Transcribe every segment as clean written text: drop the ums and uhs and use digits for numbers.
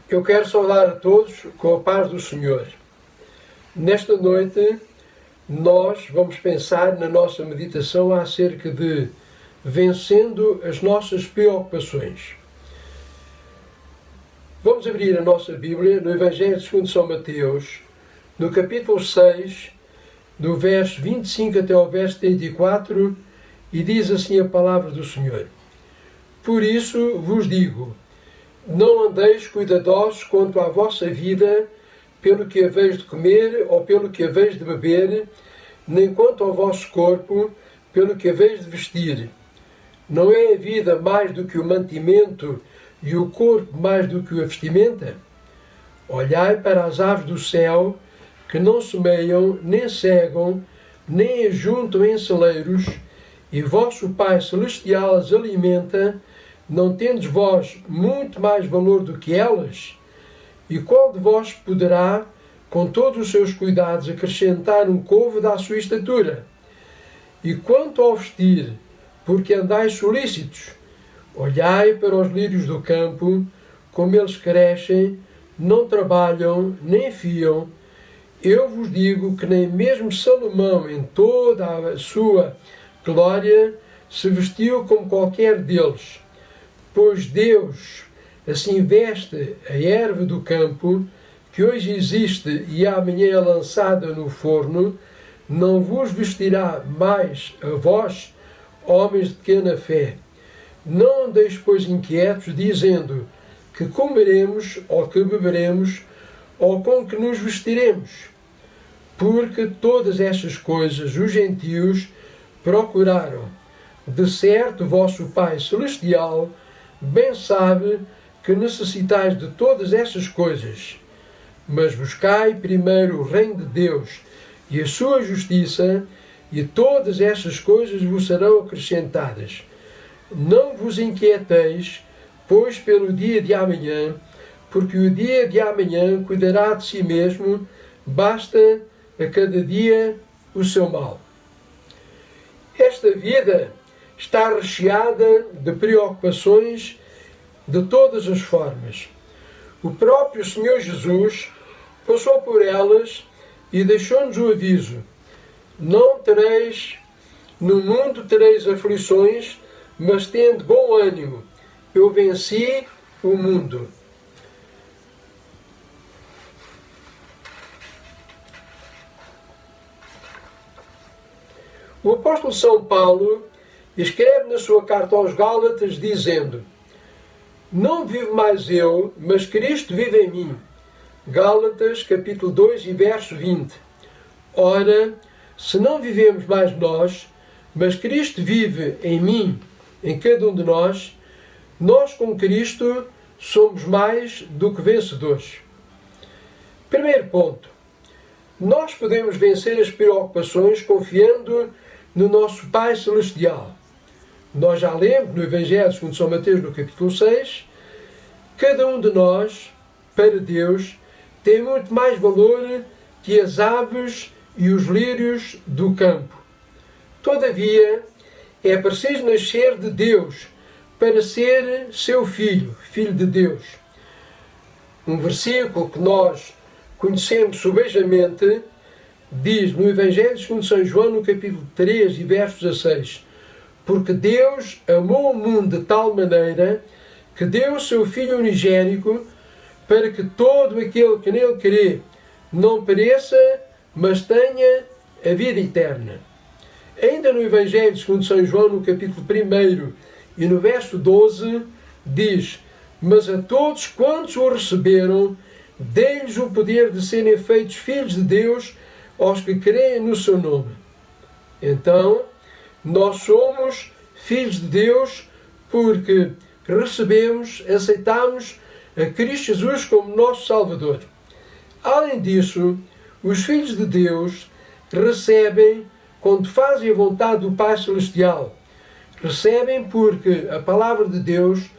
Eu quero saudar a todos com a paz do Senhor. Nesta noite, nós vamos pensar na nossa meditação acerca de vencendo as nossas preocupações. Vamos abrir a nossa Bíblia no Evangelho segundo São Mateus, no capítulo 6, do verso 25 até ao verso 34, e diz assim a palavra do Senhor. Por isso vos digo, não andeis cuidadosos quanto à vossa vida, pelo que haveis de comer ou pelo que haveis de beber, nem quanto ao vosso corpo, pelo que haveis de vestir. Não é a vida mais do que o mantimento e o corpo mais do que a vestimenta? Olhai para as aves do céu, que não semeiam, nem cegam, nem ajuntam em celeiros, e vosso Pai Celestial as alimenta. Não tendes vós muito mais valor do que elas? E qual de vós poderá, com todos os seus cuidados, acrescentar um côvado à sua estatura? E quanto ao vestir, porque andais solícitos, olhai para os lírios do campo, como eles crescem, não trabalham, nem fiam. Eu vos digo que nem mesmo Salomão, em toda a sua glória, se vestiu como qualquer deles. Pois Deus assim veste a erva do campo, que hoje existe e amanhã é lançada no forno, não vos vestirá mais a vós, homens de pequena fé. Não andeis, pois, inquietos, dizendo que comeremos, ou que beberemos, ou com que nos vestiremos. Porque todas estas coisas os gentios procuraram. De certo, vosso Pai Celestial bem sabe que necessitais de todas estas coisas. Mas buscai primeiro o reino de Deus e a sua justiça, e todas estas coisas vos serão acrescentadas. Não vos inquieteis, pois, pelo dia de amanhã, porque o dia de amanhã cuidará de si mesmo, basta a cada dia o seu mal. Esta vida está recheada de preocupações de todas as formas. O próprio Senhor Jesus passou por elas e deixou-nos o aviso. No mundo tereis aflições, mas tende bom ânimo. Eu venci o mundo. O apóstolo São Paulo escreve na sua carta aos Gálatas dizendo: não vivo mais eu, mas Cristo vive em mim. Gálatas, capítulo 2 e verso 20. Ora, se não vivemos mais nós, mas Cristo vive em mim, em cada um de nós com Cristo somos mais do que vencedores. Primeiro ponto. Nós podemos vencer as preocupações confiando no nosso Pai Celestial. Nós já lemos no Evangelho segundo São Mateus, no capítulo 6, cada um de nós, para Deus, tem muito mais valor que as aves e os lírios do campo. Todavia, é preciso nascer de Deus para ser seu filho, filho de Deus. Um versículo que nós conhecemos subejamente diz no Evangelho segundo São João, no capítulo 3 e verso 16: porque Deus amou o mundo de tal maneira que deu o seu Filho unigênito, para que todo aquele que nele crê não pereça, mas tenha a vida eterna. Ainda no Evangelho segundo São João, no capítulo 1 e no verso 12, diz: mas a todos quantos o receberam, dei-lhes o poder de serem feitos filhos de Deus, aos que creem no seu nome. Então, nós somos filhos de Deus porque recebemos, aceitamos a Cristo Jesus como nosso Salvador. Além disso, os filhos de Deus recebem quando fazem a vontade do Pai Celestial. Recebem porque a palavra de Deus,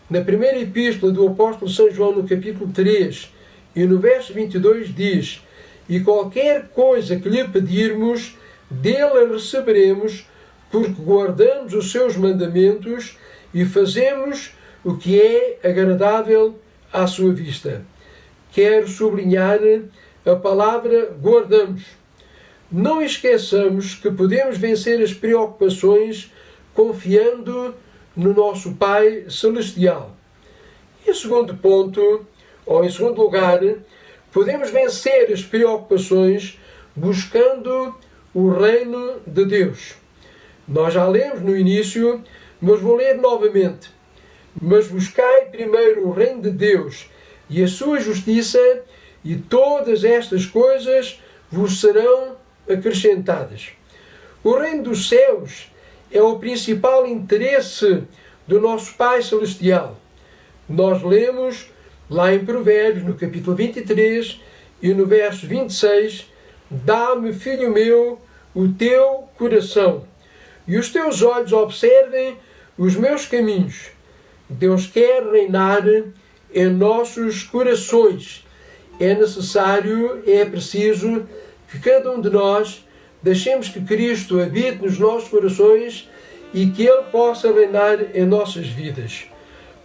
na primeira epístola do apóstolo São João, no capítulo 3 e no verso 22, diz: e qualquer coisa que lhe pedirmos, dele a receberemos, porque guardamos os seus mandamentos e fazemos o que é agradável à sua vista. Quero sublinhar a palavra guardamos. Não esqueçamos que podemos vencer as preocupações confiando no nosso Pai Celestial. E em segundo lugar, podemos vencer as preocupações buscando o reino de Deus. Nós já lemos no início, mas vou ler novamente. Mas buscai primeiro o reino de Deus e a sua justiça, e todas estas coisas vos serão acrescentadas. O reino dos céus é o principal interesse do nosso Pai Celestial. Nós lemos lá em Provérbios, no capítulo 23 e no verso 26, dá-me, filho meu, o teu coração, e os teus olhos observem os meus caminhos. Deus quer reinar em nossos corações. É necessário, é preciso que cada um de nós deixemos que Cristo habite nos nossos corações e que Ele possa reinar em nossas vidas.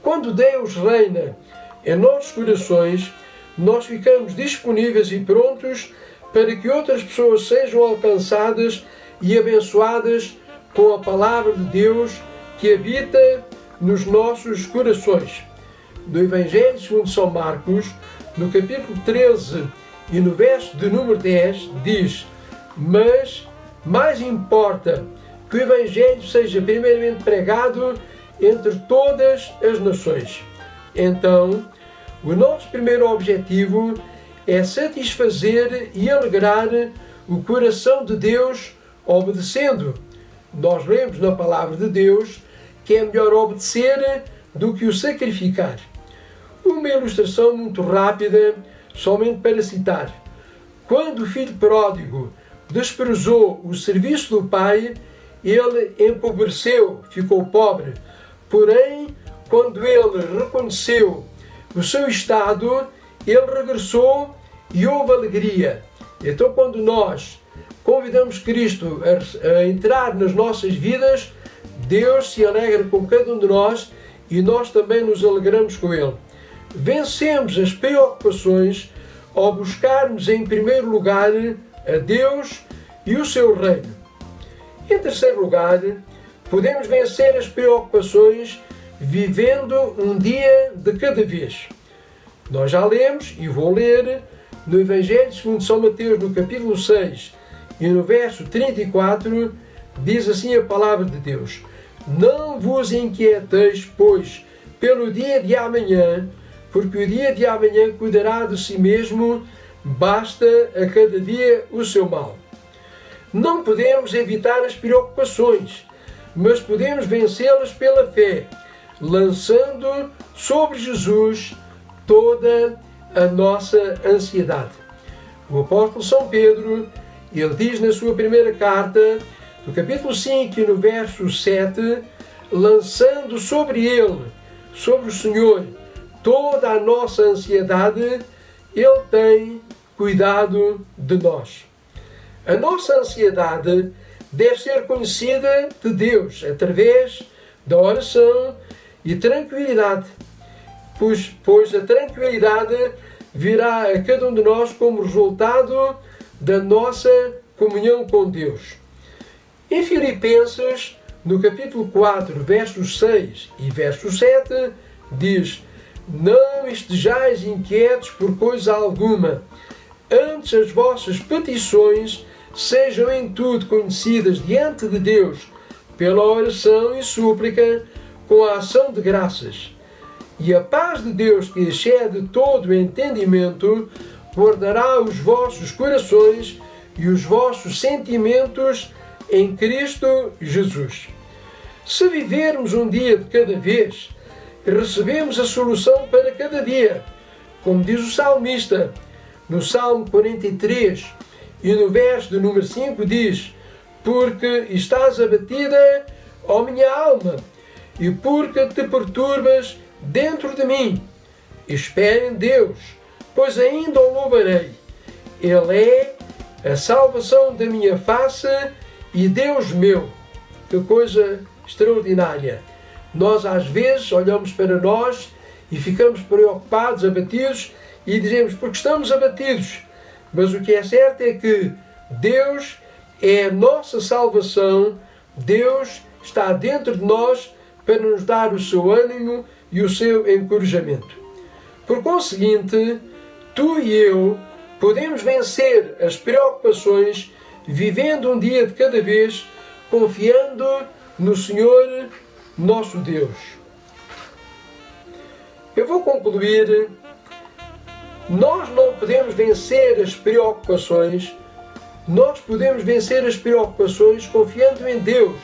Quando Deus reina em nossos corações, nós ficamos disponíveis e prontos para que outras pessoas sejam alcançadas e abençoadas com a palavra de Deus que habita nos nossos corações. No Evangelho segundo São Marcos, no capítulo 13 e no verso de número 10, diz: mas mais importa que o Evangelho seja primeiramente pregado entre todas as nações. Então, o nosso primeiro objetivo é satisfazer e alegrar o coração de Deus obedecendo. Nós lemos na palavra de Deus que é melhor obedecer do que o sacrificar. Uma ilustração muito rápida, somente para citar. Quando o filho pródigo desprezou o serviço do pai, ele empobreceu, ficou pobre. Porém, quando ele reconheceu o seu estado, ele regressou e houve alegria. Então, quando nós convidamos Cristo a entrar nas nossas vidas, Deus se alegra com cada um de nós e nós também nos alegramos com Ele. Vencemos as preocupações ao buscarmos em primeiro lugar a Deus e o seu reino. Em terceiro lugar, podemos vencer as preocupações vivendo um dia de cada vez. Nós já lemos, e vou ler, no Evangelho segundo São Mateus, no capítulo 6 e no verso 34, diz assim a palavra de Deus: não vos inquieteis, pois, pelo dia de amanhã, porque o dia de amanhã cuidará de si mesmo, basta a cada dia o seu mal. Não podemos evitar as preocupações, mas podemos vencê-las pela fé, lançando sobre Jesus toda a nossa ansiedade. O apóstolo São Pedro, ele diz na sua primeira carta, no capítulo 5 e no verso 7, lançando sobre ele, sobre o Senhor, toda a nossa ansiedade, ele tem cuidado de nós. A nossa ansiedade deve ser conhecida de Deus através da oração e tranquilidade, pois a tranquilidade virá a cada um de nós como resultado da nossa comunhão com Deus. Em Filipenses, no capítulo 4, versos 6 e verso 7, diz: não estejais inquietos por coisa alguma, antes as vossas petições sejam em tudo conhecidas diante de Deus, pela oração e súplica, com a ação de graças. E a paz de Deus, que excede todo o entendimento, guardará os vossos corações e os vossos sentimentos em Cristo Jesus. Se vivermos um dia de cada vez, recebemos a solução para cada dia, como diz o salmista, no Salmo 43, e no verso de número 5 diz: porque estás abatida, ó minha alma, e porque te perturbas dentro de mim. Espere em Deus, pois ainda o louvarei. Ele é a salvação da minha face e Deus meu. Que coisa extraordinária! Nós às vezes olhamos para nós e ficamos preocupados, abatidos, e dizemos, porque estamos abatidos. Mas o que é certo é que Deus é a nossa salvação, Deus está dentro de nós para nos dar o seu ânimo e o seu encorajamento. Por conseguinte, tu e eu podemos vencer as preocupações vivendo um dia de cada vez, confiando no Senhor nosso Deus. Eu vou concluir. Nós não podemos vencer as preocupações. Nós podemos vencer as preocupações confiando em Deus,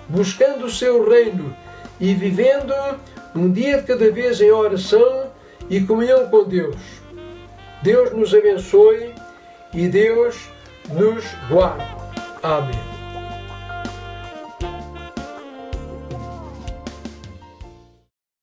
buscando o seu reino e vivendo um dia de cada vez em oração e comunhão com Deus. Deus nos abençoe e Deus nos guarde. Amém.